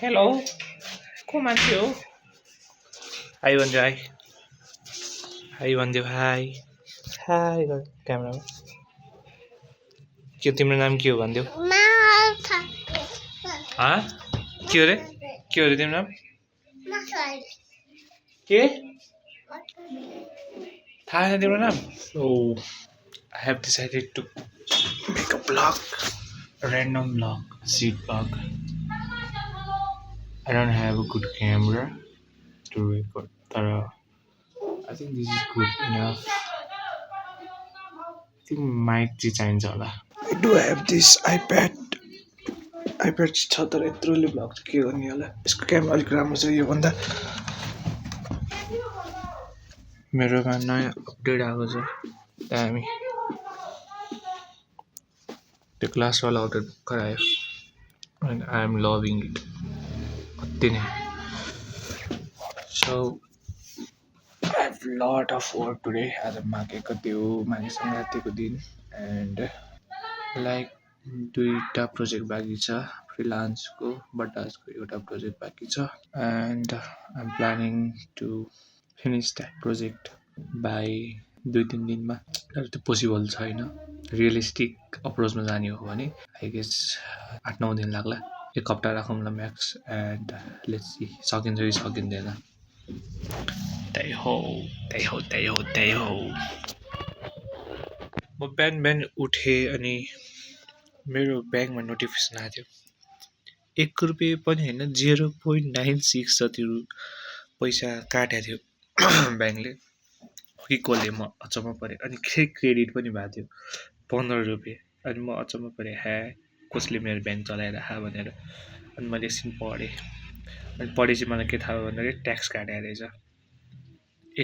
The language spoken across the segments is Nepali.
हेलो को मान्छे हो हाई भन्दियो हाई हाई भन्दियो हाई हाई गर क्यामेरामा के तिम्रो नाम के हो भन्दियो के हो रे तिम्रो नाम के थाहा छैन तिम्रो नाम I have decided to make a vlog, a random vlog, seed vlog. I don't have a good camera to record, but I think this is good enough. I think mic चाहिँ चाहिन्छ होला. I do have this iPad छ तर यत्रोले भ्लग चाहिँ के गर्ने होला. यसको क्यामेरा अलिक राम्रो छ योभन्दा. मेरोमा नयाँ अपडेट आएको छ. दामी. त्यो क्लासवाला अपडेट भर्खर आयो. And I am loving it. अति नै. So I have lot of work today. आज माघेको त्यो माघे सङ्क्रान्तिको दिन and like दुईटा प्रोजेक्ट बाँकी छ फ्रिलान्सको बटासको एउटा प्रोजेक्ट बाँकी छ and I'm planning to finish that project by 2-3 दिनमा तर त्यो पोसिबल छैन रियलिस्टिक अप्रोचमा जाने हो भने आई गेस 8-9 दिन लाग्ला एक हप्ता राखौँला म्याक्स एन्ड लेट्स सी सकिन्छ कि सकिँदैन त्यही हो म बिहान उठेँ अनि मेरो ब्याङ्कमा नोटिफिकेसन आएको थियो 1 रुपियाँ पनि होइन 0.96 जति पैसा काटेको थियो ब्याङ्कले कि कसले म अचम्म परेँ अनि क्रेडिट पनि भएको थियो 15 रुपियाँ अनि म अचम्म परेँ कसले मेरो ब्याङ्क चलाइराखा भनेर अनि मैले एकछिन पढेँ अनि पढेपछि मलाई के थाहा भयो भन्दाखेरि ट्याक्स काटेको रहेछ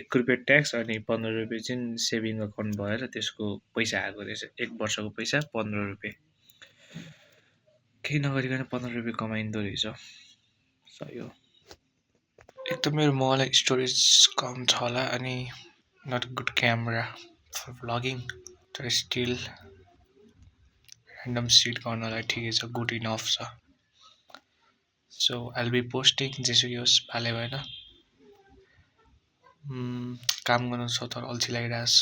1 रुपियाँ ट्याक्स अनि 15 रुपियाँ चाहिँ सेभिङ अकाउन्ट भएर त्यसको पैसा आएको रहेछ 1 वर्षको पैसा 15 रुपियाँ केही नगरिकन 15 रुपियाँ कमाइँदो रहेछ सही हो एक त मेरो मोबाइल स्टोरेज कम छ होला अनि not good camera for vlogging तर स्टिल ऱ्यान्डम सिट गर्नलाई ठिकै छ गुड इनफ छ सो आइल बी पोस्टिङ जेसुकै होस् भाले भएन काम गर्नु छ तर अल्छी लागिरहेको छ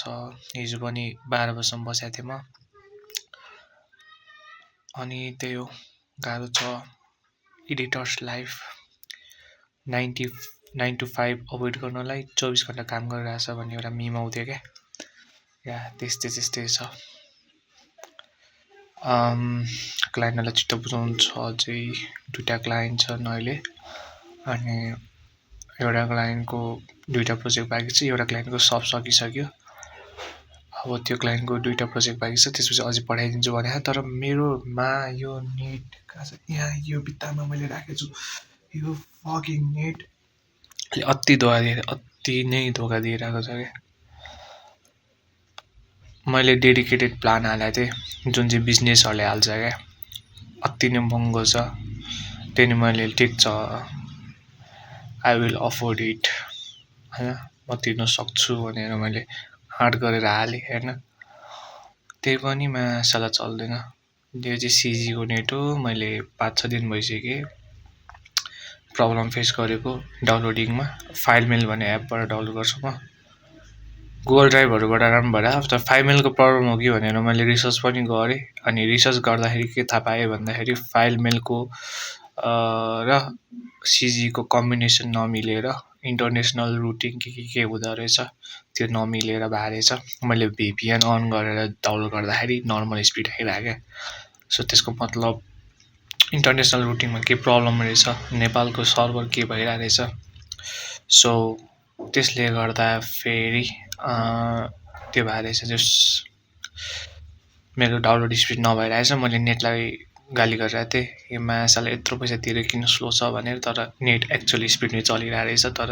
हिजो पनि 12 बजीसम्म बसेको थिएँ म अनि त्यही हो गाह्रो छ एडिटर्स लाइफ 9 to 5 अभोइड गर्नलाई 24 घण्टा काम गरिरहेछ भन्ने एउटा मिम आउँथ्यो क्या या त्यस्तै छ क्लाइन्टहरूलाई छिट्टो बुझाउनु छ अझै 2टा क्लाइन्ट छन् अहिले अनि एउटा क्लाइन्टको 2टा प्रोजेक्ट बाँकी छ एउटा क्लाइन्टको सब सकिसक्यो अब त्यो क्लाइन्टको 2टा प्रोजेक्ट बाँकी छ त्यसपछि अझै पठाइदिन्छु भने तर मेरोमा यो नेट यहाँ यो भित्तामा मैले राखेको छु यो फकिङ नेट अति नै धोका दिइरहेको छ क्या मैले डेडिकेटेड प्लान हालेको थिएँ जुन चाहिँ बिजनेसहरूले हाल्छ क्या अति नै महँगो छ त्यही मैले ठिक छ आई विल अफोर्ड इट होइन म तिर्न सक्छु भनेर मैले हार्ड गरेर हालेँ होइन त्यही पनि मासाला चल्दैन त्यो चाहिँ सिजीको नेट हो मैले 5-6 दिन भइसक्यो प्रब्लम फेस गरेको डाउनलोडिङमा फाइल मेल भन्ने एपबाट डाउनलोड गर्छु म गुगल ड्राइभहरूबाट राम्रो भएर तर फाइल मेलको प्रब्लम हो कि भनेर मैले रिसर्च पनि गरेँ अनि रिसर्च गर्दाखेरि के थाहा पाएँ भन्दाखेरि फाइल मेलको र सिजीको कम्बिनेसन नमिलेर इन्टरनेसनल रुटिङ के हुँदो रहेछ त्यो नमिलेर भए रहेछ मैले VPN अन गरेर डाउनलोड गर्दाखेरि नर्मल स्पिड आइरहेको क्या सो त्यसको मतलब इन्टरनेसनल रुटिङमा के प्रब्लम रहेछ नेपालको सर्भर के भइरहेको रहेछ सो त्यसले गर्दा फेरि त्यो भए रहेछ जस मेरो डाउनलोड स्पिड नभइरहेछ मैले नेटलाई गाली गरिरहेको थिएँ यो मासाले यत्रो पैसा तिरेर किन स्लो छ भनेर तर नेट एक्चुअली स्पिडले चलिरहेको रहेछ तर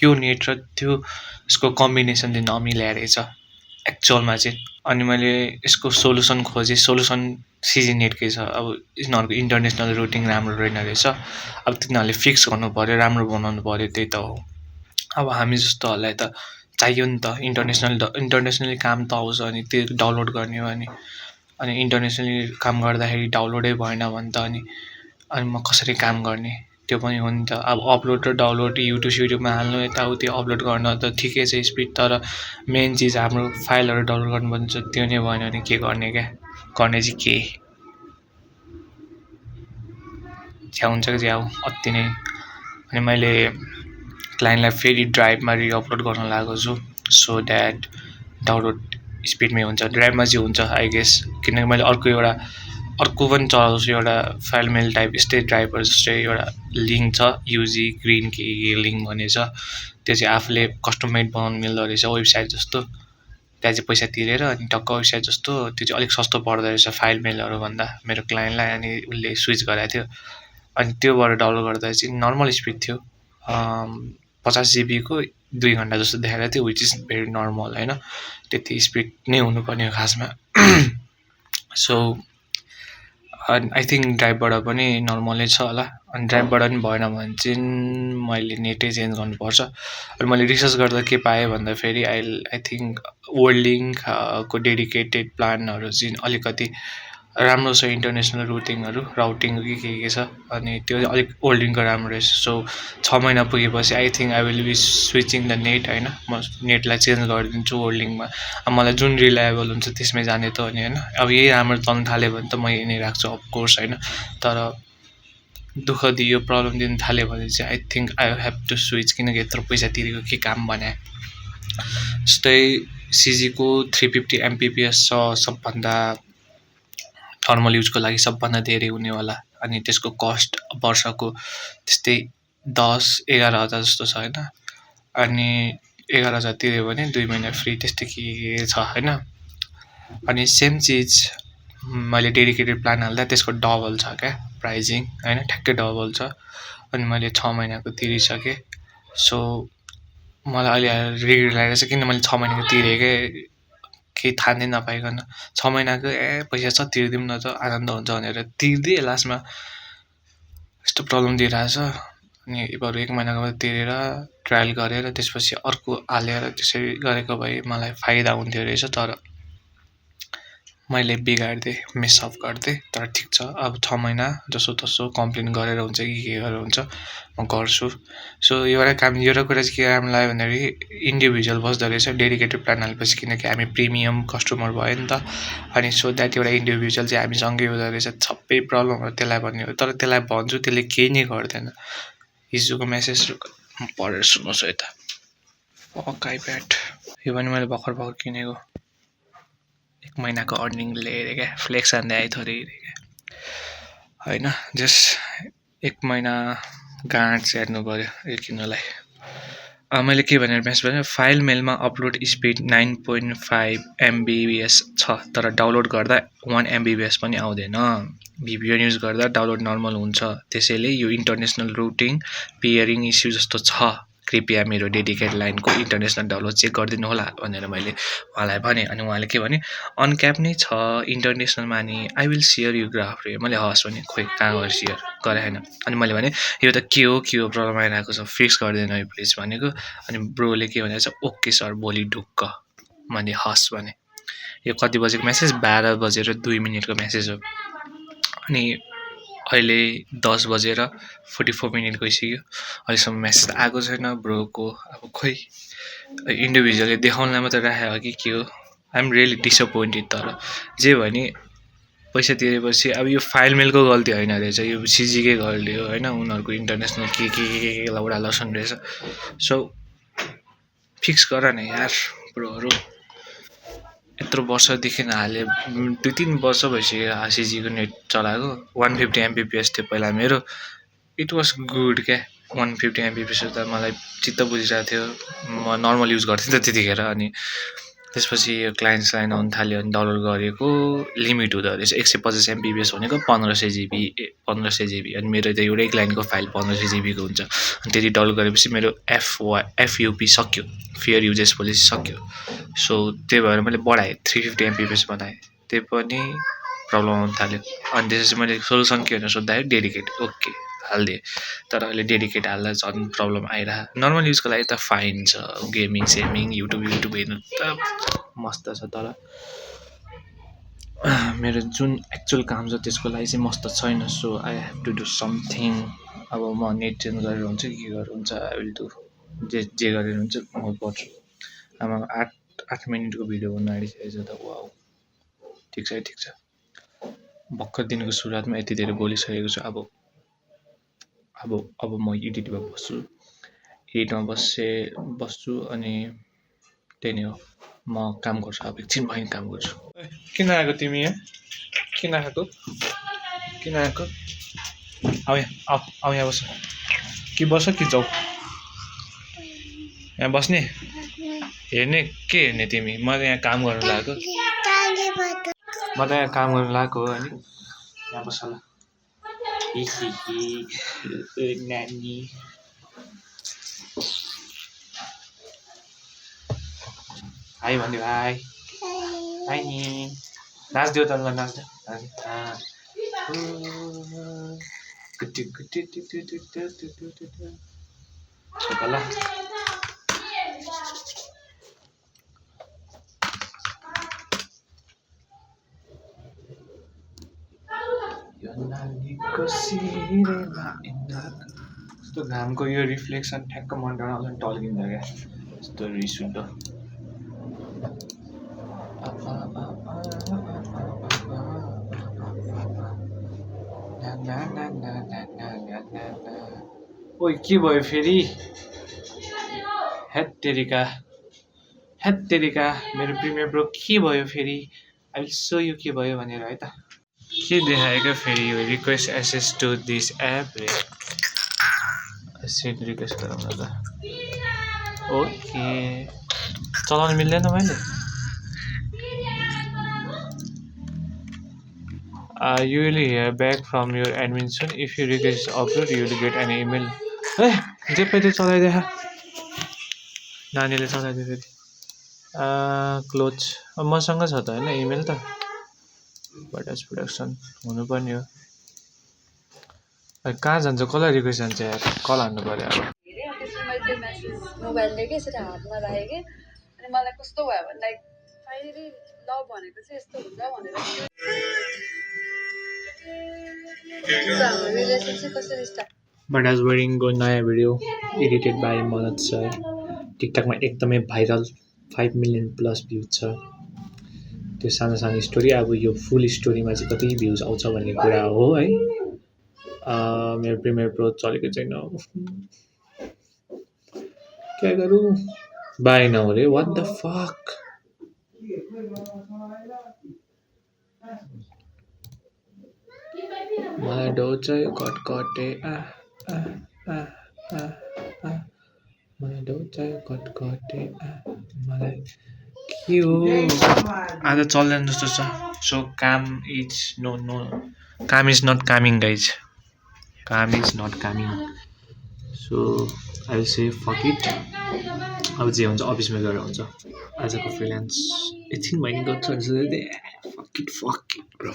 यो नेट र त्यो यसको कम्बिनेसन चाहिँ नमिलाएको रहेछ एक्चुअलमा चाहिँ अनि मैले यसको सोलुसन खोजेँ सोलुसन सिजी नेटकै छ अब यिनीहरूको इन्टरनेसनल रुटिङ राम्रो रहेन रहेछ अब तिनीहरूले फिक्स गर्नु पऱ्यो राम्रो बनाउनु पऱ्यो त्यही त हो अब हामी जस्तोहरूलाई त चाहियो नि त इन्टरनेसनली काम त आउँछ अनि त्यो डाउनलोड गर्ने हो अनि इन्टरनेसनली काम गर्दाखेरि डाउनलोडै भएन भने त अनि म कसरी काम गर्ने त्यो पनि हो नि त। अब अपलोड र डाउनलोड युट्युबमा हाल्नु यताउति अपलोड गर्न त ठिकै छ स्पिड, तर मेन चिज हाम्रो फाइलहरू डाउनलोड गर्नुपर्ने छ, त्यो नै भएन भने के गर्ने क्या, गर्ने चाहिँ के झ्याउ हुन्छ कि झ्याउ अति नै। अनि मैले क्लाइन्टलाई फेरि ड्राइभमा रिअपलोड गर्न लागेको छु, सो द्याट डाउनलोड स्पिडमै हुन्छ। ड्राइभमा चाहिँ हुन्छ आई गेस, किनकि मैले अर्को पनि चलाउँछु एउटा फाइल मेल टाइप यस्तै ड्राइभर जस्तै एउटा लिङ्क छ, युजी ग्रिन के लिङ्क भन्ने छ, त्यो चाहिँ आफूले कस्टम मेड बनाउनु मिल्दो रहेछ, वेबसाइट जस्तो। त्यहाँ चाहिँ पैसा तिरेर अनि टक्क वेबसाइट जस्तो, त्यो चाहिँ अलिक सस्तो पर्दो रहेछ फाइल मेलहरू भन्दा मेरो क्लाइन्टलाई। अनि उसले स्विच गराएको थियो, अनि त्योबाट डाउनलोड गर्दा चाहिँ नर्मल स्पिड थियो, 50 जिबीको 2 घन्टा जस्तो देखाएको थियो, विच इज भेरी नर्मल होइन, त्यति स्पिड नै हुनुपर्ने हो खासमा। सो आई थिङ्क ड्राइभबाट पनि नर्मलै छ होला। अनि ड्राइभबाट पनि भएन भने चाहिँ मैले नेटै चेन्ज गर्नुपर्छ। अनि मैले रिसर्च गर्दा के पाएँ भन्दाखेरि आई थिङ्क वर्ल्ड को डेडिकेटेड प्लानहरू चाहिँ अलिकति राम्रो छ, इन्टरनेसनल राउटिङ के छ, अनि त्यो चाहिँ अलिक वर्ल्ड राम्रो रहेछ। सो 6 महिना पुगेपछि I think I will be switching the net होइन, म नेटलाई चेन्ज गरिदिन्छु वर्ल्डिङमा। अब मलाई जुन रिलायबल हुन्छ त्यसमै जाने त हो नि होइन। अब यही राम्रो चल्न थाल्यो भने त म यही नै राख्छु अफकोर्स होइन, तर दुःख दियो प्रब्लम दिन थाल्यो भने चाहिँ I think I have to switch, किनकि यत्रो पैसा तिरेको के काम भने। जस्तै सिजीको 350 MBPS छ, सबभन्दा नर्मल युजको लागि सबभन्दा धेरै हुनेवाला। अनि त्यसको कस्ट वर्षको त्यस्तै 10-11 हजार जस्तो छ होइन। अनि 11,000 तिर्यो भने 2 महिना फ्री त्यस्तै के छ होइन। अनि सेम चिज मैले डेडिकेटेड प्लान हाल्दा त्यसको डबल छ क्या प्राइजिङ होइन, ठ्याक्कै डबल छ। अनि मैले 6 महिनाको तिरिसकेँ। सो मलाई अहिले रिग्रेट लागेको छ, किन मैले 6 महिनाको तिरेकै केही थाहा नै नपाइकन। 6 महिनाको पैसा छ तिरिदिउँ न त आनन्द हुन्छ भनेर तिर्दिएँ, लास्टमा यस्तो प्रब्लम दिइरहेछ। अनि बरु 1 महिनाको तिरेर ट्रायल गरेर त्यसपछि अर्को हालेर त्यसरी गरेको भए मलाई फाइदा हुन्थ्यो रहेछ, तर मैले बिगारिदिएँ, मिसअप गरिदिएँ। तर ठिक छ, अब 6 महिना जसोतसो कम्प्लेन गरेर हुन्छ कि के गरेर हुन्छ म गर्छु। सो एउटा कुरा चाहिँ के राम्रो लाग्यो भन्दाखेरि इन्डिभिजुअल बस्दो रहेछ डेडिकेटेड प्लान हालेपछि, किनकि हामी प्रिमियम कस्टमर भयो नि त। अनि सो द्याट एउटा इन्डिभिजुअल चाहिँ हामीसँगै हुँदो रहेछ, सबै प्रब्लमहरू त्यसलाई भन्ने हो। तर त्यसलाई भन्छु त्यसले केही नै गर्दैन। हिजोको मेसेज पढेर सुन्नुहोस् है त, आइप्याड यो पनि मैले भर्खर किनेको, 1 महिनाको अर्निङले हेरेँ क्या, फ्लेक्स हान्दै आयो थोरै क्या होइन। जस्ट 1 महिना गाँड चाहिँ हेर्नु पऱ्यो यो किन्नुलाई। मैले के भनेर मेसेज भने फाइल मेलमा अपलोड स्पिड 9.5 MBPS छ, तर डाउनलोड गर्दा 1 MBPS पनि आउँदैन। VPN युज गर्दा डाउनलोड नर्मल हुन्छ, त्यसैले यो इन्टरनेसनल रुटिङ पेयरिङ इस्यु जस्तो छ, कृपया मेरो डेडिकेटेड लाइनको इन्टरनेसनल डाउनलोड चेक गरिदिनु होला भनेर मैले उहाँलाई भने। अनि उहाँले के भने अनक्याप नै छ इन्टरनेसनलमा, नि I will share you graph रे। मैले हस् भने खोइ कहाँ गएर सेयर गरेँ होइन। अनि मैले भने यो त के हो प्रब्लम आइरहेको छ, फिक्स गरिदिनु है प्लिज भनेको। अनि ब्रोले के भनेको छ, ओके सर भोलि ढुक्क। मैले हस् भने। यो कति बजेको मेसेज, 12:02 मेसेज हो। अनि अहिले 10:44 गइसक्यो, अहिलेसम्म मेसेज आएको छैन ब्रोको। अब खोइ इन्डिभिजुअली देखाउनलाई मात्रै राखेको हो कि के हो, आइएम रियली डिसअपोइन्टेड। तर जे भने पैसा तिरेपछि अब यो फाइल मेलको गल्ती होइन रहेछ, यो सिजीकै गल्ती हो होइन। उनीहरूको इन्टरनेसनल के लौडा लसन रहेछ। सो फिक्स गर न यार ब्रोहरू, यत्रो वर्षदेखि हाले 2-3 वर्ष भइसक्यो सिजीको नेट चलाएको। 150 MBPS थियो पहिला मेरो, इट वाज गुड क्या। 150 MBPS त मलाई चित्त बुझिरहेको थियो, म नर्मल युज गर्थेँ नि त त्यतिखेर। अनि त्यसपछि यो क्लाइन्ट्स लाइन आउनु थाल्यो, अनि डाउनलोड गरेको लिमिट हुँदो रहेछ 150 MBPS भनेको 1500 GB। अनि मेरो त एउटै क्लाइन्टको फाइल 1500 GB को हुन्छ। अनि त्यति डाउनलोड गरेपछि मेरो FUP सक्यो, फेयर युजेस पोलिसी सक्यो। सो त्यही भएर मैले बढाएँ, 350 MBPS बनाएँ, त्यही पनि प्रब्लम आउनु थाल्यो। अनि त्यसपछि मैले सोल्युसन के भनेर सोद्धाखेरि डेडिकेट ओके हालिदिएँ। तर अहिले डेडिकेट हाल्दा झन् प्रब्लम आइरहेको। नर्मल युजको लागि त फाइन छ, गेमिङ सेमिङ युट्युब हेर्नु त मस्त छ, तर मेरो जुन एक्चुअल काम छ त्यसको लागि चाहिँ मस्त छैन so I have to do something अब म नेट चेन्ज गरेर हुन्छ कि के गरेर हुन्छ आई विल डु जे गरेर हुन्छ म गर्छु आमा 8 मिनटको भिडियो बनाउनु आँटिसकेको छ त वाउ ठिक छ भर्खर दिनको सुरुवातमा यति धेरै बोलिसकेको छु अब म एडिटमा बस्छु अनि त्यही नै हो म काम गर्छु अब एकछिन भयो काम गर्छु किन आएको तिमी यहाँ किन आएको आऊ यहाँ बस कि बस कि जाऊ यहाँ बस्ने हेर्ने के हेर्ने तिमी म त यहाँ काम गर्नु लागेको हो अनि यहाँ बस ल नानी हाई भन्ने भाइ हाई नि नाच्दियो त ल नाच्दियो ल यस्तो घामको यो रिफ्लेक्सन ठ्याक्क मन डाँडाउँछ टल्किन्छ क्या यस्तो रिस उठ्दो ओइ के भयो फेरि हेट तेरिका मेरो प्रिमियर प्रो के भयो फेरि आई विल सो यु के भयो भनेर है त के देखाएको फेरि यो request access to this app set request गरौँ न त ओके चलाउन मिल्दैन मैले you will hear back from your admin soon. If you request upload, you will get an email. जे पनि चलाइदिए नानीले चलाइदियो फेरि क्लोज मसँग छ त होइन इमेल त बटास प्रोडक्सन हुनुपर्ने हो कहाँ जान्छ कसलाई रिक्वेस्ट जान्छ यार कल हान्नु पर्यो अब मोबाइलले के यसरी हातमा राखेँ कि अनि मलाई कस्तो भयो भने लाइक फाइनली लभ भनेको चाहिँ यस्तो हुन्छ भनेर बटास बोर्डिङको नयाँ video edited by Manoj sir टिकटकमा एकदमै भाइरल 5 मिलियन प्लस भ्युज छ त्यो सानो स्टोरी अब यो फुल स्टोरीमा चाहिँ कति भ्युज आउँछ भन्ने कुरा हो है मेरो प्रिमियर प्रो चलेको छैन क्या गरौँ बाई नहो रे वाट द फक मलाई डोच कटकटे मलाई डोच कटकटे मलाई के हो आज चल्दैन जस्तो छ so cam is not coming guys cam is not coming so I will say fuck it अब जे हुन्छ अफिसमा गएर हुन्छ आजको फ्रिल्यान्स एकछिन भयो नि गर्छु फक इट ब्रो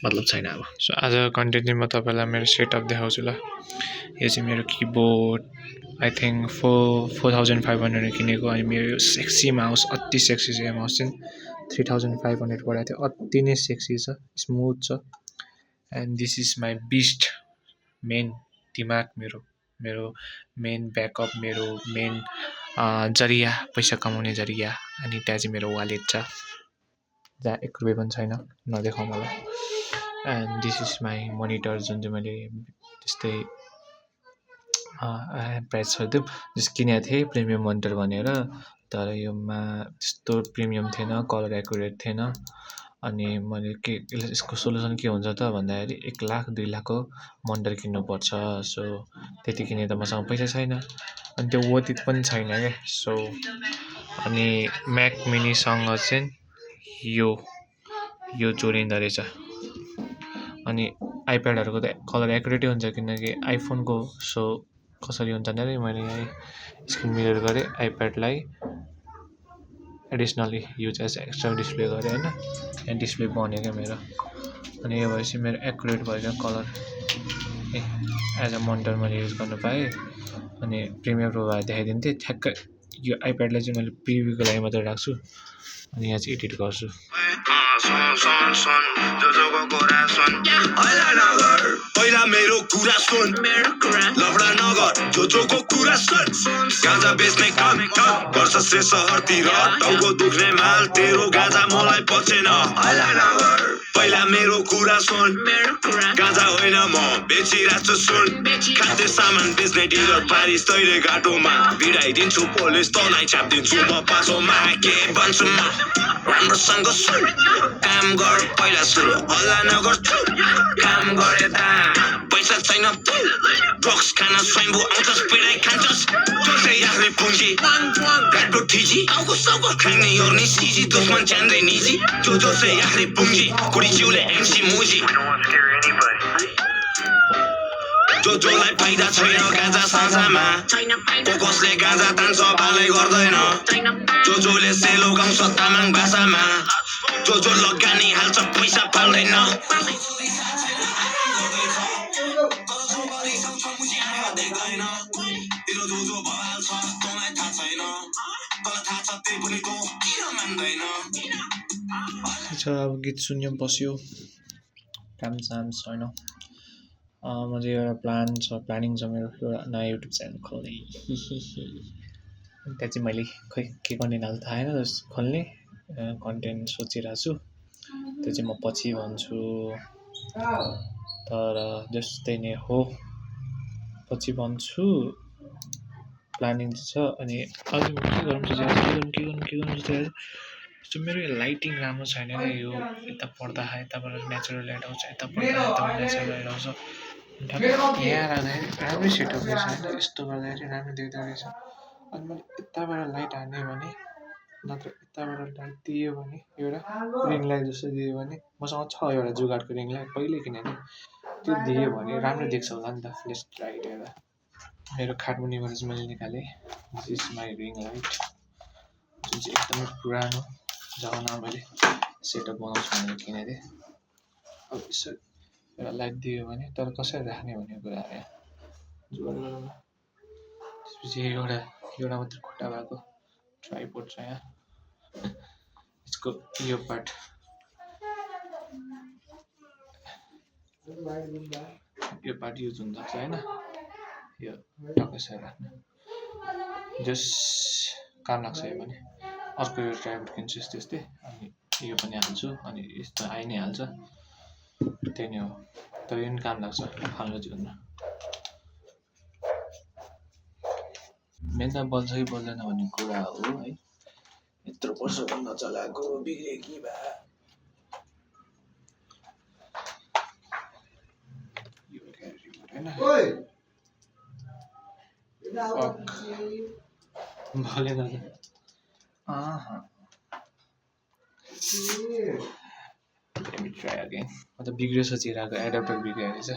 मतलब छैन अब सो आजको कन्टेन्ट चाहिँ म तपाईँलाई मेरो सेटअप देखाउँछु ल यो चाहिँ मेरो किबोर्ड आई थिङ्क 4500 किनेको अनि मेरो यो सेक्सी माउस अति सेक्सी छ यो माउस चाहिँ 3500 परेको थियो अति नै सेक्सी छ स्मुथ छ and this is my beast main दिमाग मेरो मेन ब्याकअप मेरो मेन जरिया पैसा कमाउने जरिया अनि त्यहाँ चाहिँ मेरो वालेट छ जहाँ 1 रुपियाँ पनि छैन नदेखाउँ मलाई and this is my monitor जुन चाहिँ मैले त्यस्तै प्राइस छोडिदिउँ जस किनेको थिएँ प्रिमियम मोनिटर भनेर तर योमा त्यस्तो प्रिमियम थिएन कलर एकुरेट थिएन अनि मैले के यसको सोल्युसन के हुन्छ त भन्दाखेरि 1 लाख 2 लाखको मोनिटर किन्नुपर्छ सो त्यति किने त मसँग पैसा छैन अनि त्यो वर्थ पनि छैन क्या सो अनि म्याक मिनीसँग चाहिँ यो जोडिँदो रहेछ अनि आइप्याडहरूको त कलर एकुरेटै हुन्छ किनकि आइफोनको सो कसरी हुन्छ भने मैले यहाँ स्क्रिन मिरर गरेँ आइप्याडलाई एडिसनली युज एज एक्स्ट्रा डिस्प्ले गरेँ होइन यहाँ डिस्प्ले बन्यो क्या मेरो अनि यो भएपछि मेरो एकुरेट भयो क्या कलर एज अ मोनिटर मैले युज गर्नु पाएँ अनि प्रिमियर प्रो भएर देखाइदिन्थेँ ठ्याक्क यो आइप्याडलाई चाहिँ मैले प्रिभ्यूको लागि मात्रै राख्छु अनि यहाँ चाहिँ एडिट गर्छु पहिला मेरो कुरा सुन लफडा नगर जोको कुरा सुन गाजा बेच्ने काम गर्छ से सहरतिर टाउको दुख्ने माल तेरो गाजा मलाई पचेन पहिला मेरो कुरा सुन गाजा होइन म बेचिरहेको सुन खाद्य सामान बेच्ने डिलर पारिस तैले घाटोमा भिडाइदिन्छु पुलिस तँलाई छापिदिन्छु म पासोमा के भन्छु म राम्रोसँग सुन काम गर पहिला सुरु हल्ला नगर काम गरे दा पैसा छैन ड्रग्स खान स्वयम्भू आउँछस् पिडाइ खान्छस् जोसे याख्ने पुन्जी गाडो ठिजी आउको साउको खाने ओर्ने सिजी दुश्मन च्यान्दै निजी जोसे याख्ने पुन्जी कुडी जिउले एमसी मुजी जोलाई फाइदा छैन गाजा साँझामा कसले गाजा तान्छ बालै गर्दैन जोले सेलो गाउँछ तामाङ भाषामा जो लगानी हाल्छ पैसा पाउँदैन अब गीत सुन्यो बस्यो काम साम छैन म चाहिँ एउटा प्लानिङ छ मेरो एउटा नयाँ युट्युब च्यानल खोल्ने त्यहाँ चाहिँ मैले खै के कन्टेन्ट हाल्नु थाहा छैन खोल्ने कन्टेन्ट सोचिरहेको छु त्यो चाहिँ म पछि भन्छु तर जस्तै नै हो पछि भन्छु प्लानिङ छ अनि अझै म के गर्नु सोचिरहेको मेरो लाइटिङ राम्रो छैन क्या यो यता पढ्दा यताबाट नेचुरल लाइट आउँछ यता पढ्दा यताबाट नेचुरल लाइट आउँछ यहाँ राख्दाखेरि राम्रै सेटअप रहेछ होइन यस्तो गर्दाखेरि राम्रो देख्दो रहेछ अनि मैले यताबाट लाइट हान्यो भने नत्र यताबाट लाइट दियो भने एउटा रिङ लाइट जस्तो दियो भने मसँग छ एउटा जुगाडको रिङ लाइट पहिले किनभने त्यो दियो भने राम्रो देख्छ होला नि त फ्लेस लाइट हेर्दा मेरो खाटमुनिबाट चाहिँ मैले निकालेँ this is my ring light जुन चाहिँ एकदमै पुरानो जमानामा मैले सेटअप बनाउँछु भनेर किनेको थिएँ अब यसो एउटा लाइट दियो भने तर कसरी राख्ने भन्ने कुरा आयो जोड गरौँ न त्यसपछि एउटा मात्रै खुट्टा भएको ट्राइपोड छ यहाँ यसको यो पार्ट युज हुन सक्छ होइन यो टक्कै राख्नु जस काम लाग्छ यो पनि अर्को यो ट्राइपोड किन्छु त्यस्तै अनि यो पनि हाल्छु अनि यस्तो आइ नै हाल्छ त्यही नै हो तर यो पनि काम लाग्छ हाम्रो जीवनमा मेन त बल्छ कि बल्दैन भन्ने कुरा हो है यत्रो वर्षभन्दा चलाएको बिग्रे कि भा भलेन ट्राई अगेन अन्त बिग्रियो सोचिरहेको एडाप्टर बिग्रियो रहेछ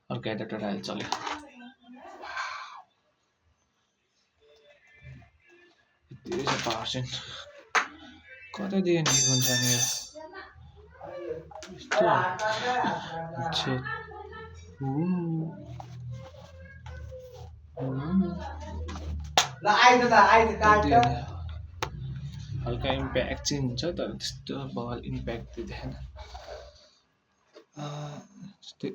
अर्को एडाप्टर आयो चल्यो यति रहेछ पावर चाहिँ कतादेखि ठिक हुन्छ नि हल्का इम्प्याक्ट चाहिँ हुन्छ तर त्यस्तो बल इम्प्याक्ट दिँदैन जस्तै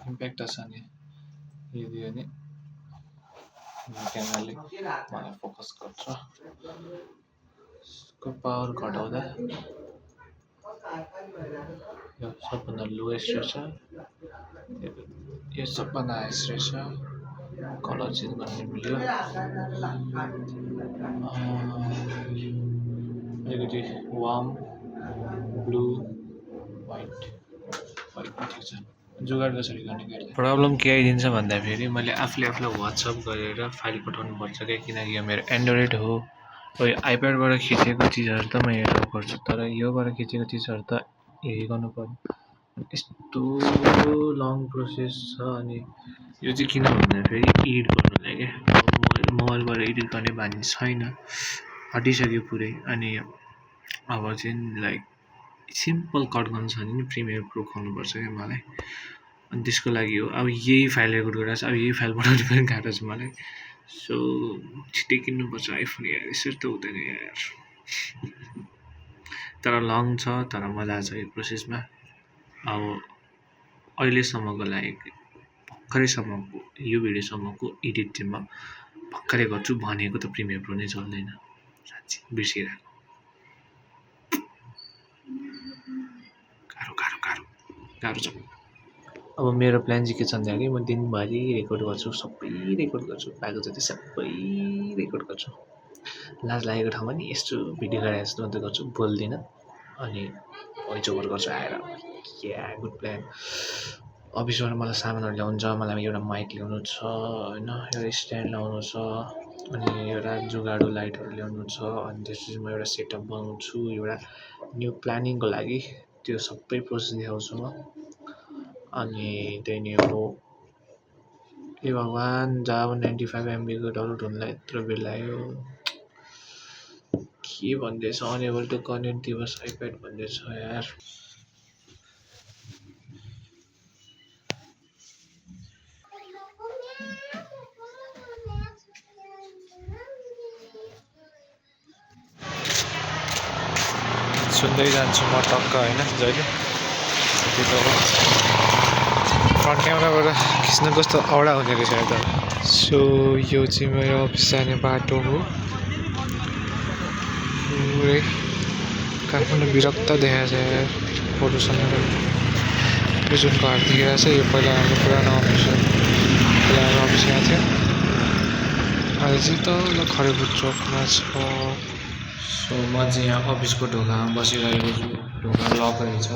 इम्प्याक्ट छ नि यो दियो भने क्यामेराले मलाई फोकस गर्छ यसको पावर घटाउँदा यो सबभन्दा लोएस्ट रहेछ यो सबभन्दा हाइएस्ट रहेछ कलर चेन्ज गर्न मिल्यो अलिकति वार्म ब्लू वाइट ठिक छ जुगाड कसरी गर्ने प्रब्लम के आइदिन्छ भन्दाखेरि मैले आफूलाई वाट्सएप गरेर फाइल पठाउनु पर्छ क्या किनकि यो मेरो एन्ड्रोइड हो आइप्याडबाट खिचेको चिजहरू त म हेरेर गर्छु तर योबाट खिचेको चिजहरू त हेरि गर्नु पर्यो यस्तो लङ प्रोसेस छ अनि यो चाहिँ किन भन्दाखेरि एडिट गर्नुलाई क्या मोबाइलबाट एडिट गर्ने बानी छैन हटिसक्यो पुरै अनि अब चाहिँ लाइक सिम्पल कट गर्नु छ भने प्रिमियर प्रो खोल्नुपर्छ क्या मलाई अनि त्यसको लागि हो अब यही फाइल रेकर्ड गरिरहेको छ अब यही फाइल पठाउनु पनि गाह्रो छ मलाई सो छिट्टै किन्नुपर्छ आइफोन यार, यसरी त हुँदैन यार। तर लङ छ, तर मजा छ यो प्रोसेसमा। अब अहिलेसम्मको लागि भर्खरैसम्मको यो भिडियोसम्मको एडिट चाहिँ म भर्खरै गर्छु, भनेको त प्रिमियर प्रो नै चल्दैन, साँच्ची बिर्सिरहेको। गाह्रो छ। अब मेरो प्लान चाहिँ के छ भन्दाखेरि म दिनभरि रेकर्ड गर्छु, सबै रेकर्ड गर्छु, पाएको जति सबै रेकर्ड गर्छु। लाज लागेको ठाउँमा नि यस्तो भिडियो गरे जस्तो मात्रै गर्छु, बोल्दिनँ, अनि भोइस ओभर गर्छु आएर। क्या गुड प्लान। अफिसबाट मलाई सामानहरू ल्याउनु छ, मलाई एउटा माइक ल्याउनु छ होइन, एउटा स्ट्यान्ड ल्याउनु छ, अनि एउटा जुगाडो लाइटहरू ल्याउनु छ, अनि त्यसपछि म एउटा सेटअप बनाउँछु एउटा न्यू प्लानिङको लागि। त्यो सबै प्रोसेस देखाउँछु म। अनि त्यही नै हो। ए भगवान्, जब 95 MB को डाउनलोड हुनलाई यत्रो बेर लाग्यो। के भन्दैछ, अनेबल टु कनेक्ट दिवस आइप्याड भन्दैछ यार। सुन्दै जान्छु म टक्क होइन जहिले। फ्रन्ट क्यामेराबाट खिच्न कस्तो औडा हुने रहेछ त। सो यो चाहिँ मेरो अफिस जाने बाटो हो। पुरै काठमाडौँ विरक्त देखाएको छ यार फोटोसँग। यो जुन घर देखिरहेको छ यो पहिला हाम्रो पुरानो अफिस हो। पहिला हाम्रो अफिस यहाँ थियो, अहिले चाहिँ तल खरेबुट चोकमा छ। सो म चाहिँ यहाँ अफिसको ढोकामा बसिरहेको छु, ढोका लक रहेछ।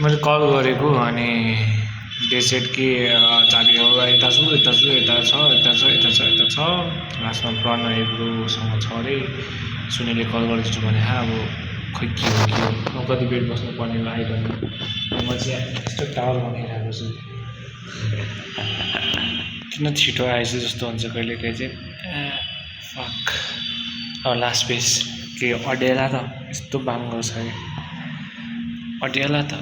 मैले कल गरेको, अनि दे सेड कि चाबीहरू यता छु यता छु यता छ यता छ यता छ यता छ। लास्टमा प्रणय ब्रोसँग छ अरे, सुनेले कल गर्दैछु भने अब खै के हो म कति बेर बस्नुपर्ने आइकन। म चाहिँ यस्तो टावर बनाइरहेको छु, किन छिटो आएछ जस्तो हुन्छ कहिलेकाहीँ चाहिँ। फक। अब लास्ट पेज के अडेला त यस्तो बाङ्गो छ कि अडेला त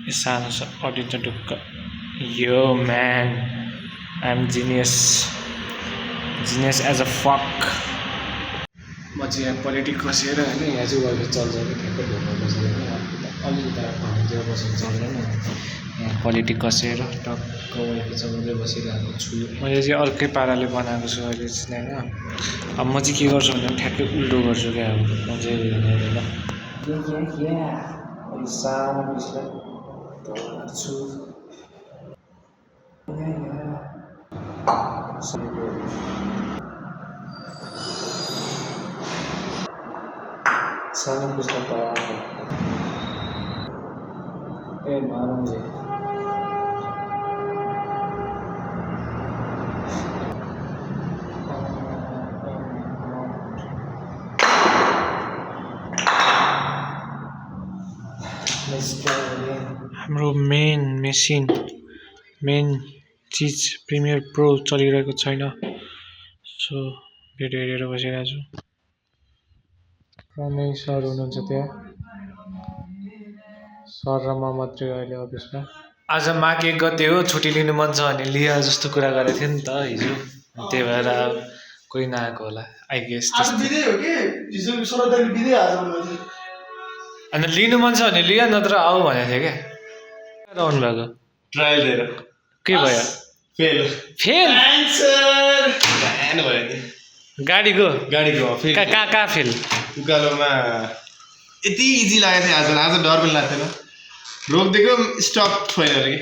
सानो छ, अडिन्छ ढुक्क। यो man I am genius as a fuck. म चाहिँ यहाँ पोलिटिक कसेर होइन, यहाँ चाहिँ वाइफाई चल्छ कि ठ्याक्कै ढोका बसेर अलिकति हाम्रोतिर बसेर चल्दैन। यहाँ पोलिटिक कसेर टक्क वाइफाई चलाउँदै बसिरहेको छु। मैले चाहिँ अर्कै पाराले बनाएको छु अहिले चाहिँ होइन। अब म चाहिँ के गर्छु भने ठ्याक्कै उल्टो गर्छु क्या। अब म चाहिँ सानो पिसलाई छु। सानो पिसलाई त ए मारौँ जी। हाम्रो मेन चिज प्रिमियर प्रो चलिरहेको छैन। सो भिडियो हेरेर बसिरहेको छु। प्रणय सर हुनुहुन्छ त्यहाँ, सर र म मात्रै अहिले अफिसमा। आज माघ 1 गते हो, छुट्टी लिनु मन छ भने लिया जस्तो कुरा गरेको थियो नि त हिजो, त्यही भएर कोही नआएको होला आई गेस। अन्त लिनु मन छ भने लिया, नत्र आऊ भनेको थियो क्या। आउनु भएको ट्रायल दिएर के भयो? फेल गाडीको कहाँ फेल? उकालोमा यति इजी लागेको थियो आज डर पनि लाग्थेन। रोकिदिएको स्टप छैन अरे कि।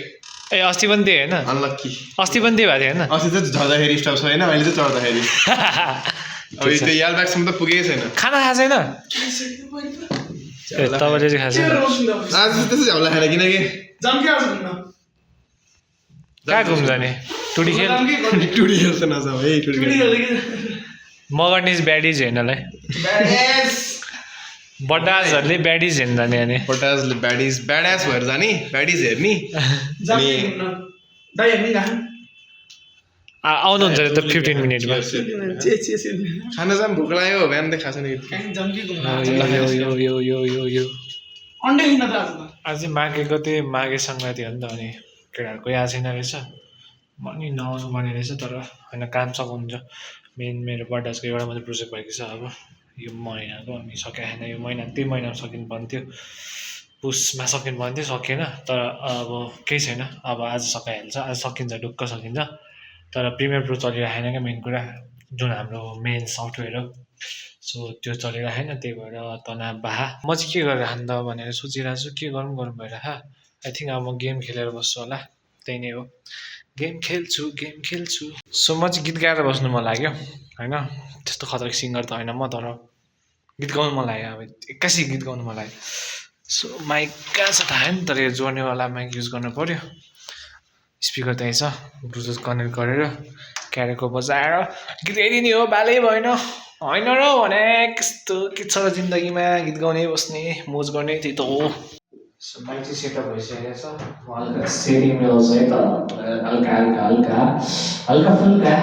ए अस्ति पनि त्यही होइन, अनलक्की। अस्ति पनि त्यही भएको थियो होइन? अस्ति चाहिँ झर्दाखेरि स्टप छैन, अहिले चाहिँ चढ्दाखेरि अब त्यो यालब्यागसम्म त पुगेकै छैन। खाना खाएको छैन? ए तपाईँले चाहिँ खाएको छैन? आज त्यसै झ्याउला खाएन, किनकि कहाँ घुम्नु जाने? टुडी खेल त नजाऊ है। मगर्निज ब्याडिज हेर्नलाई बटाजहरूले ब्याडिज हेर्न जाने अनि बटाजले ब्याडिज भएर जाने, ब्याडिज हेर्ने। आउनुहुन्छ त 15 मिनटमा। खाना जाम, भोक लाग्यो, बिहान त खाएको छैन। आज माघे गते माघे सङ्क्रान्ति हो नि त, अनि केटाहरू कोही आएको छैन रहेछ। मनी नआउनु पर्ने रहेछ तर होइन काम सघाउनु छ मेन मेरो बर्डासको एउटा मात्रै प्रोजेक्ट भएको छ अब यो महिनाको अनि सकेको छैन यो महिना त्यही महिनामा सकिनु पर्ने थियो पुसमा सकिनु पर्ने थियो सकिएन तर अब केही छैन अब आज सकाइहाल्छ आज सकिन्छ ढुक्क सकिन्छ तर प्रिमियर प्रो चलिरहेको छैन क्या मेन कुरा जुन हाम्रो मेन सफ्टवेयर हो सो त्यो चलिरहेको छैन त्यही भएर तनाव बाहा म चाहिँ के गरेर खानु त भनेर सोचिरहेको छु के गरौँ गरौँ भइरहेको आई थिङ्क अब म गेम खेलेर बस्छु होला त्यही नै हो गेम खेल्छु सो म चाहिँ गीत गाएर बस्नु मन लाग्यो होइन त्यस्तो खतरा सिङ्गर त होइन म तर गीत गाउनु मन लाग्यो अब एक्कासी गीत गाउनु मन लाग्यो सो माइक कहाँ छ थाहा नि तर यो जोड्नेवाला माइक युज गर्नु पऱ्यो स्पिकर त्यही छ ब्लुटुथ कनेक्ट गरेर क्यारेको बजाएर गीत गाइदिने हो बालै भएन होइन र भने कस्तो के छ र जिन्दगीमा गीत गाउने बस्ने मोज गर्ने त्यही त हो सो माइक चाहिँ सेटअप भइसकेको छ हल्का सेटिङ मिलाउँछ है त हल्का फुल्का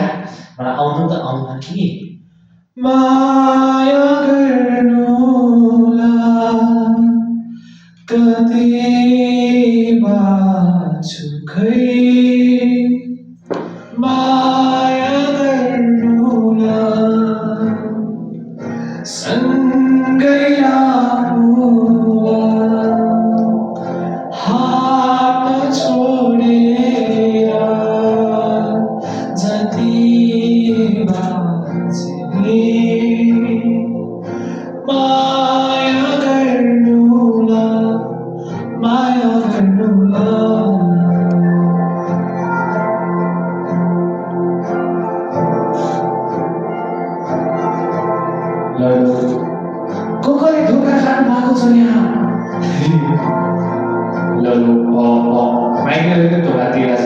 आउनु त आउनु कि माया गर्नुला कति बाछु खै माया गर्नुला सँगै आउला हात छोडेर जति बाँच्ने माया गर्नुला कसले धोका खानु भएको छ यहाँ ललु माइकले नै धोका दिइरहेछ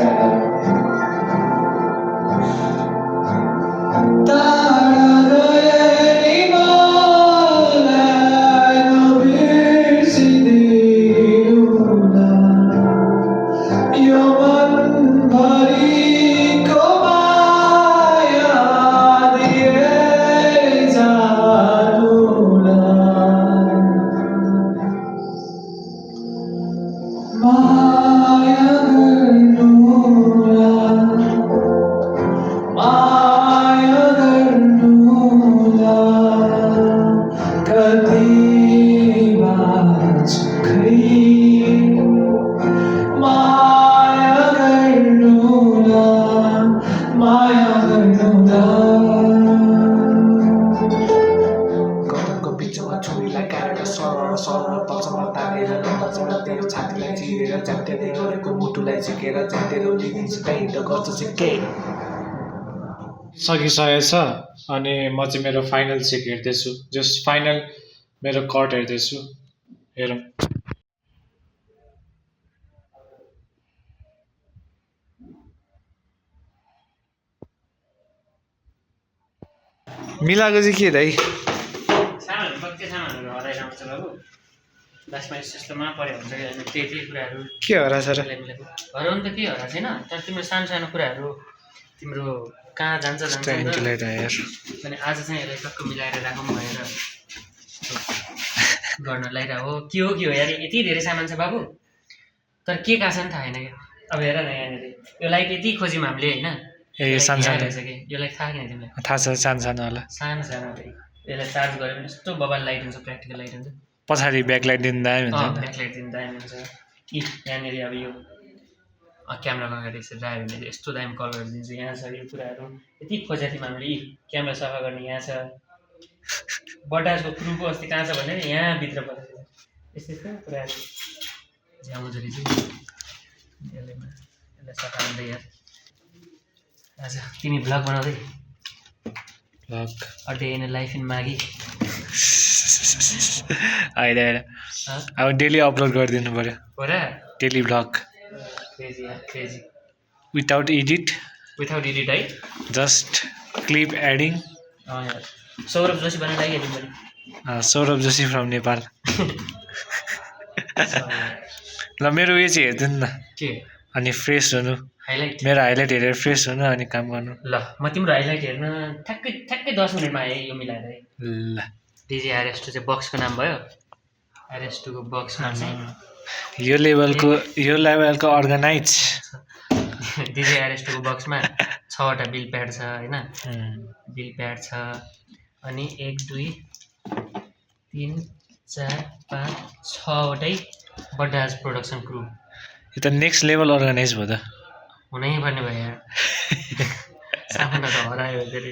सकिसकेको छ अनि म चाहिँ मेरो फाइनल चेक हेर्दैछु जस्ट फाइनल मेरो कट हेर्दैछु हेरौँ मिलाएको चाहिँ के दाइ सामानहरू कति सामानहरू हराएर आउँछ बाबु लास्टमा यस्तोमा पऱ्यो हुन्छ कि त्यही कुराहरू के हरा छ र हराउनु त केही हरा छैन तर तिम्रो सानो सानो कुराहरू तिम्रो कहाँ जान्छ अनि आज चाहिँ यसलाई टक्क मिलाएर राखौँ भनेर गर्न लगाइरहेको हो के हो यार यति धेरै सामान छ बाबु तर के कहाँ छ नि थाहा छैन क्या अब हेर न यहाँनिर यो लाइट यति खोज्यौँ हामीले होइन यो सानो रहेछ कि यो लाइट थाहा किन तिमीलाई थाहा छ सानो होला सानो यसलाई चार्ज गऱ्यो भने यस्तो बबाल लाइट हुन्छ प्र्याक्टिकल लाइट हुन्छ पछाडि ब्याकलाइट दिनु दामी हुन्छ ब्याकलाइट दिनु दामी हुन्छ यहाँनिर अब यो क्यामेराको अगाडि यसरी रायो भने यस्तो दामी कलरहरू दिन्छ यहाँ छ यो कुराहरू यति खोजेको थियौँ हामीले क्यामेरा सफा गर्ने यहाँ छ बटासको क्रुको अस्ति कहाँ छ भने यहाँभित्र परेको यस्तो यस्तो कुराहरू झ्याउँदो रहेछ यसलाई सफा गर्दै यार आज तिमी भ्लग बनाउँदै vlog a day in life इन मागी होइन अब डेली अपलोड गरिदिनु पऱ्यो हो र daily vlog crazy without edit है just clip editing Saurabh Joshi भन्ने लाग्यो तिमीले सौरभ जोशी फ्रम नेपाल ल मेरो उयो चाहिँ हेरिदिनु न के अनि फ्रेस हुनु हाइलाइट मेरो हाइलाइट हेरेर फ्रेस हुनु अनि काम गर्नु ल म तिम्रो हाइलाइट हेर्न ठ्याक्कै 10 मिनटमा आएँ यो मिलाएर ल डिजे RS2 चाहिँ बक्सको नाम भयो RS2 को बक्समा चाहिँ यो लेभलको अर्गनाइज डिजे एरेस्टोको बक्समा 6वटा बिल प्याड छ होइन बिल प्याड छ अनि 1 2 3 4 5 6वटै बड्डाज प्रोडक्सन क्रु यो त नेक्स्ट लेभल अर्गनाइज भयो त हुनै पर्ने भयो यार सामान्य त हरायो फेरि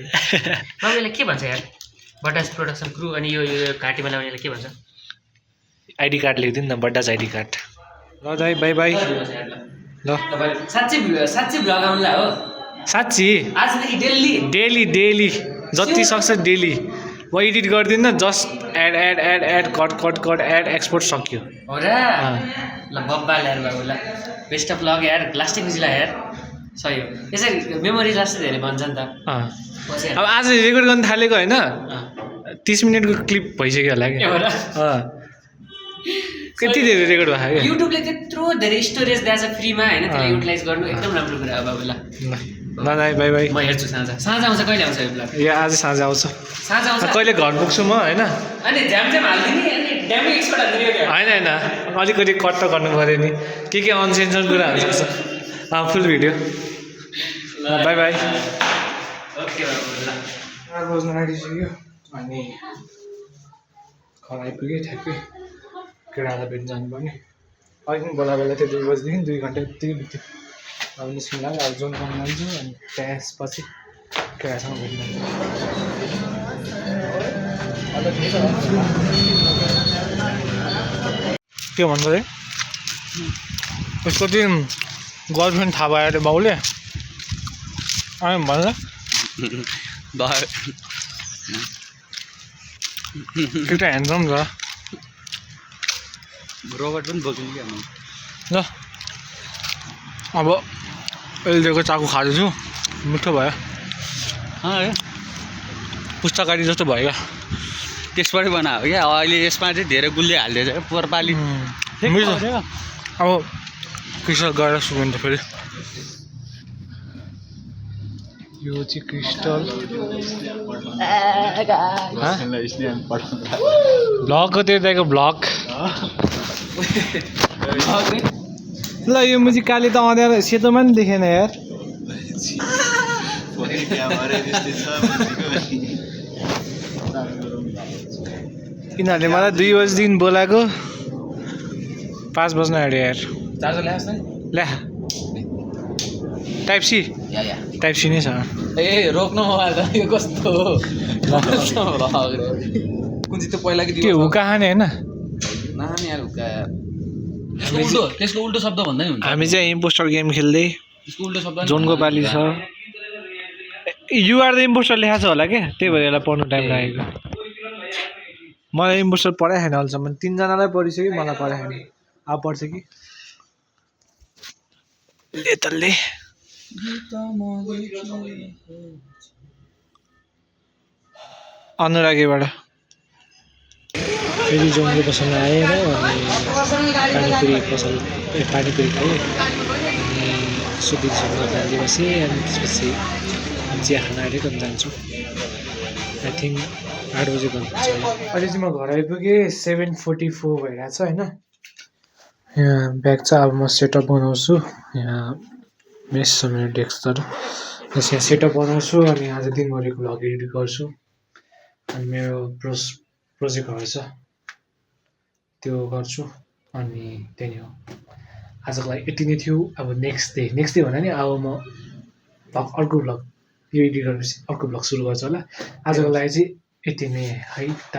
तपाईँले के भन्छ यार बड्डाज प्रोडक्सन क्रु अनि यो घाँटी बनाउनेले के भन्छ आइडी कार्ड लेखिदिनु न बड्डाज आइडी कार्ड ल दाइ बाई बाई ल साँच्चै भ्लग आउनुला हो साँच्ची आजदेखि डेली डेली जति सक्छ डेली म एडिट गर्दिनँ just add add add add cut cut cut add export सक्यो हो र ल बब्बा ल्याएर बाबु ल बेस्ट अफ लग यार लास्टै खुसी लाग्यो यार सही हो यसरी मेमोरी लास्टै धेरै भन्छ नि त अब आज रेकर्ड गर्न थालेको होइन 30 मिनटको क्लिप भइसक्यो होला क्या कति धेरै रेकर्ड भएको क्या युट्युबले त्यत्रो धेरै स्टोरेज दिएछ फ्रीमा होइन त्यसलाई युटिलाइज गर्नु एकदम राम्रो कुरा हो बाबु ल ल दाइ बाई बाई म हेर्छु साँझ आउँछ कहिले आउँछ यो ब्लग ए आज साँझ आउँछ साँझ आउँछ कहिले घर पुग्छु म होइन अनि झ्याम हालिदिने अनि ड्यामी एक्सपर्ट हालिदिने क्या होइन अलिकति कट त गर्नु पऱ्यो नि के अनसेन्सर कुरा हुन्छ फुल भिडियो बाई बाई ओके बाबु ल 4 बज्न आँटिसक्यो अनि घर आइपुगेँ ठ्याक्कै केटालाई भेट्न जानुपर्ने अलिक बेला थियो 2 बजीदेखि 2 घन्टा यति बित्यो अब निस्किनु लाग्यो अब जोन काम जान्छु अनि त्यसपछि केटासँग भेट्न के भन्नु रे यसको दिन गर्लफ्रेन्ड थाहा भयो अरे बाउले अनि भन्नु एउटा ह्यान्डसम छ रोबोट पनि बोक्नु क्या ल अब एलडेको चाकु खाँदैछु मिठो भयो पुस्तकारी जस्तो भयो क्या त्यसबाटै बनायो क्या अहिले यसमा चाहिँ धेरै गुलियो हालिदिएछ क्या पोहोरपालि मिठो अब क्रिस्टल गएर सुगुन त फेरि यो चाहिँ क्रिस्टल भ्लगको त्यो दाइको भ्लग ल यो मुजी काली त अँध्यारो सेतोमा नि देखेन यार यिनीहरूले मलाई 2 बजीदेखि बोलाएको 5 बज्न आँट्यो यार ल्या टाइप सी नै छ ए रोक्नु मोबाइल त यो कस्तो कुन चाहिँ त्यो पहिलाको के हुक्का खाने होइन नानी यार हुक्का त्यसको उल्टो शब्द भन्दा नि हुन्छ हामी चाहिँ इम्पोस्टर गेम खेल्दै त्यसको उल्टो शब्द जोनको बाली छ युआर द इम्पोस्टर लेखाएको छ होला क्या त्यही भएर यसलाई पढ्नु टाइम लागेको मलाई इम्पोस्टर पढाइ छैन अहिलेसम्म 3 जनालाई पढिसक्यो मलाई पढाइ छैन अब पढ्छ कि ले अनुरागीबाट फेरि जोनको पसल आएर अनि पानीपुरी पसल पानीपुरी खाएँ अनि सुधिरसँग जाँदै बसेँ अनि त्यसपछि चिया खाना आइरहेको अनि जान्छु आई थिङ्क 8 बजी घर पुग्छ अहिले चाहिँ म घर आइपुगेँ 7:44 भइरहेको छ होइन यहाँ ब्याग चाहिँ अब म सेटअप बनाउँछु यहाँ मेस छ मेरो डेस्क तर यहाँ सेटअप बनाउँछु अनि आज दिनभरिको भ्लग एडिट गर्छु अनि मेरो प्रोजेक्टहरू छ त्यो गर्छु अनि त्यही हो आजको लागि यति नै थियो अब नेक्स्ट डे भन्दा नि अब म अर्को भ्लग यो एडिट गरेपछि अर्को भ्लग सुरु गर्छु होला आजको लागि चाहिँ यति नै है त